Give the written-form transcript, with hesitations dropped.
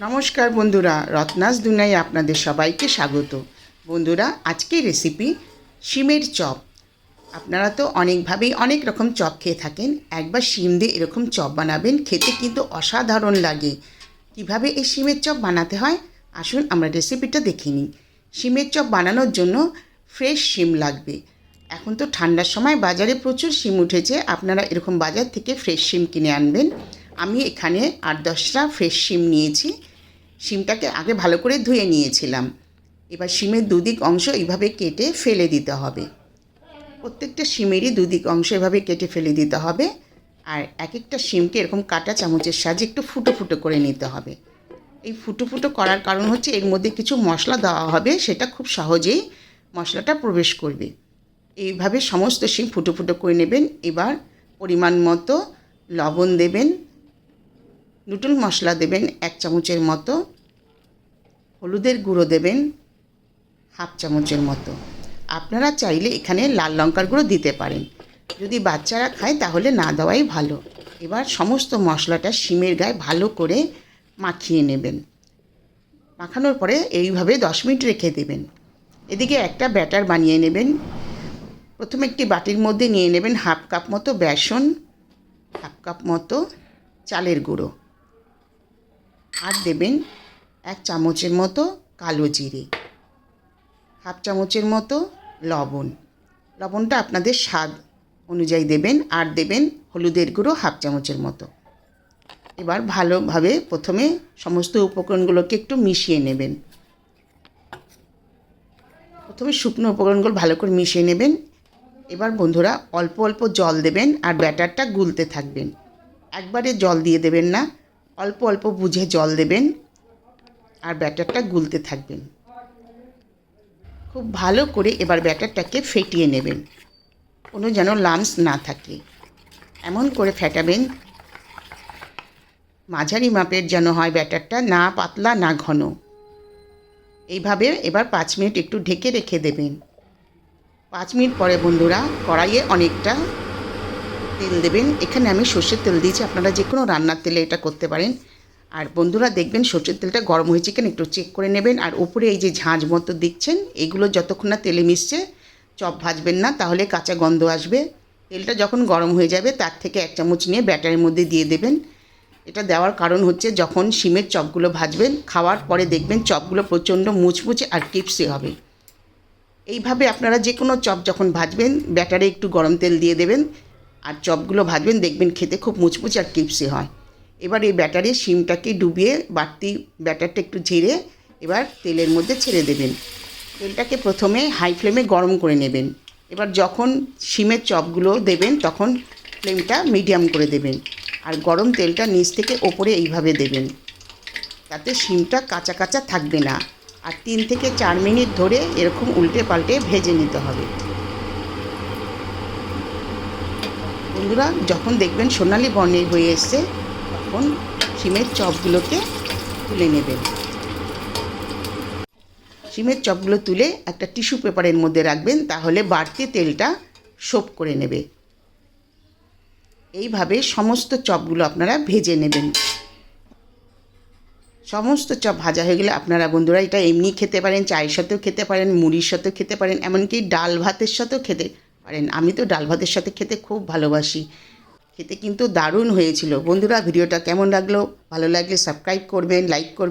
নমস্কার বন্ধুরা, রত্নাস দুনিয়ায় আপনাদের সবাইকে স্বাগত। বন্ধুরা, আজকের রেসিপি শিমের চপ। আপনারা তো অনেকভাবেই অনেক রকম চপ খেয়ে থাকেন। একবার শিম দিয়ে এরকম চপ বানাবেন, খেতে কিন্তু অসাধারণ লাগে। কিভাবে এই শিমের চপ বানাতে হয় আসুন আমরা রেসিপিটা দেখে নিই। শিমের চপ বানানোর জন্য ফ্রেশ শিম লাগবে। এখন তো ঠান্ডার সময় বাজারে প্রচুর শিম উঠেছে, আপনারা এরকম বাজার থেকে ফ্রেশ শিম কিনে আনবেন। আমি এখানে 8-10টা ফ্রেশ শিম নিয়েছি। শিমটাকে আগে ভালো করে ধুয়ে নিয়েছিলাম। এবার শিমের দুদিক অংশ এইভাবে কেটে ফেলে দিতে হবে। প্রত্যেকটা শিমেরই দুদিক অংশ এভাবে কেটে ফেলে দিতে হবে। আর এক একটা শিমকে এরকম কাঁটা চামচের সাহায্যে একটু ফুটো ফুটো করে নিতে হবে। এই ফুটো ফুটো করার কারণ হচ্ছে এর মধ্যে কিছু মশলা দেওয়া হবে, সেটা খুব সহজেই মশলাটা প্রবেশ করবে। এইভাবে সমস্ত শিম ফুটো ফুটো করে নেবেন। এবার পরিমাণ মতো লবণ দেবেন, নুডল মশলা দেবেন 1 চামচের মতো, হলুদের গুঁড়ো দেবেন 1/2 চামচের মতো। আপনারা চাইলে এখানে লাল লঙ্কার গুঁড়ো দিতে পারেন, যদি বাচ্চারা খায় তাহলে না দেওয়াই ভালো। এবার সমস্ত মশলাটা শিমের গায়ে ভালো করে মাখিয়ে নেবেন। মাখানোর পরে এইভাবে 10 মিনিট রেখে দেবেন। এদিকে একটা ব্যাটার বানিয়ে নেবেন। প্রথমে একটি বাটির মধ্যে নিয়ে নেবেন 1/2 কাপ মতো বেসন, 1/2 কাপ মতো চালের গুঁড়ো, আর দেবেন 1 চামচের মতো কালো জিরে, 1/2 চামচের মতো লবণ। লবণটা আপনাদের স্বাদ অনুযায়ী দেবেন। আর দেবেন হলুদের গুঁড়ো 1/2 চামচের মতো। এবার ভালোভাবে প্রথমে সমস্ত উপকরণগুলোকে একটু মিশিয়ে নেবেন। প্রথমে শুকনো উপকরণগুলো ভালো করে মিশিয়ে নেবেন। এবার বন্ধুরা অল্প অল্প জল দেবেন আর ব্যাটারটা গুলতে থাকবেন। একবারে জল দিয়ে দেবেন না, অল্প অল্প বুঝে জল দেবেন আর ব্যাটারটা গুলতে থাকবেন। খুব ভালো করে এবার ব্যাটারটাকে ফেটিয়ে নেবেন, কোনো যেন লাম্পস না থাকে। এমন করে ফেটাবেন মাঝারি মাপের যেন হয় ব্যাটারটা, না পাতলা না ঘন। এইভাবে এবার 5 মিনিট একটু ঢেকে রেখে দেবেন। 5 মিনিট পরে বন্ধুরা কড়াইয়ে অনেকটা তেল দেবেন। এখানে আমি সর্ষের তেল দিয়েছি, আপনারা যে কোনো রান্নার তেলে এটা করতে পারেন। আর বন্ধুরা দেখবেন সর্ষের তেলটা গরম হয়েছে কিনা একটু চেক করে নেবেন। আর উপরে এই যে ঝাঁঝ মতো দিচ্ছেন, এগুলো যতক্ষণ না তেলে মিশছে চপ ভাজবেন না, তাহলে কাঁচা গন্ধ আসবে। তেলটা যখন গরম হয়ে যাবে তার থেকে 1 চামচ নিয়ে ব্যাটারের মধ্যে দিয়ে দেবেন। এটা দেওয়ার কারণ হচ্ছে যখন শিমের চপগুলো ভাজবেন, খাওয়ার পরে দেখবেন চপগুলো প্রচণ্ড মুচমুচে আর ক্রিপসি হবে। এইভাবে আপনারা যে কোনো চপ যখন ভাজবেন ব্যাটারে একটু গরম তেল দিয়ে দেবেন আর চপগুলো ভাজবেন, দেখবেন খেতে খুব মুচমুচে আর ক্রিপসি হয়। এবার এই ব্যাটারে শিমটাকে ডুবিয়ে বাড়তি ব্যাটারটা একটু ঝেড়ে এবার তেলের মধ্যে ছেড়ে দেবেন। তেলটাকে প্রথমে হাই ফ্লেমে গরম করে নেবেন। এবার যখন শিমের চপগুলো দেবেন তখন ফ্লেমটা মিডিয়াম করে দেবেন আর গরম তেলটা নিচ থেকে ওপরে এইভাবে দেবেন, তাতে শিমটা কাঁচা কাঁচা থাকবে না। আর 3 থেকে 4 মিনিট ধরে এরকম উল্টে পাল্টে ভেজে নিতে হবে। বন্ধুরা যখন দেখবেন সোনালি বর্ণের হয়ে এসছে তখন শিমের চপগুলোকে তুলে নেবেন। শিমের চপগুলো তুলে একটা টিস্যু পেপারের মধ্যে রাখবেন, তাহলে বাড়তি তেলটা সোপ করে নেবে। এইভাবে সমস্ত চপগুলো আপনারা ভেজে নেবেন। সমস্ত চপ ভাজা হয়ে গেলে আপনারা বন্ধুরা এটা এমনি খেতে পারেন, চায়ের সাথেও খেতে পারেন, মুড়ির সাথেও খেতে পারেন, এমনকি ডাল ভাতের সাথেও খেতে পারেন। আমি তো ডাল ভাতের সাথে খেতে খুব ভালোবাসি। খেতে কিন্তু দারুণ হয়েছিল। বন্ধুরা ভিডিওটা কেমন লাগলো, ভালো লাগলে সাবস্ক্রাইব করবেন, লাইক করবেন।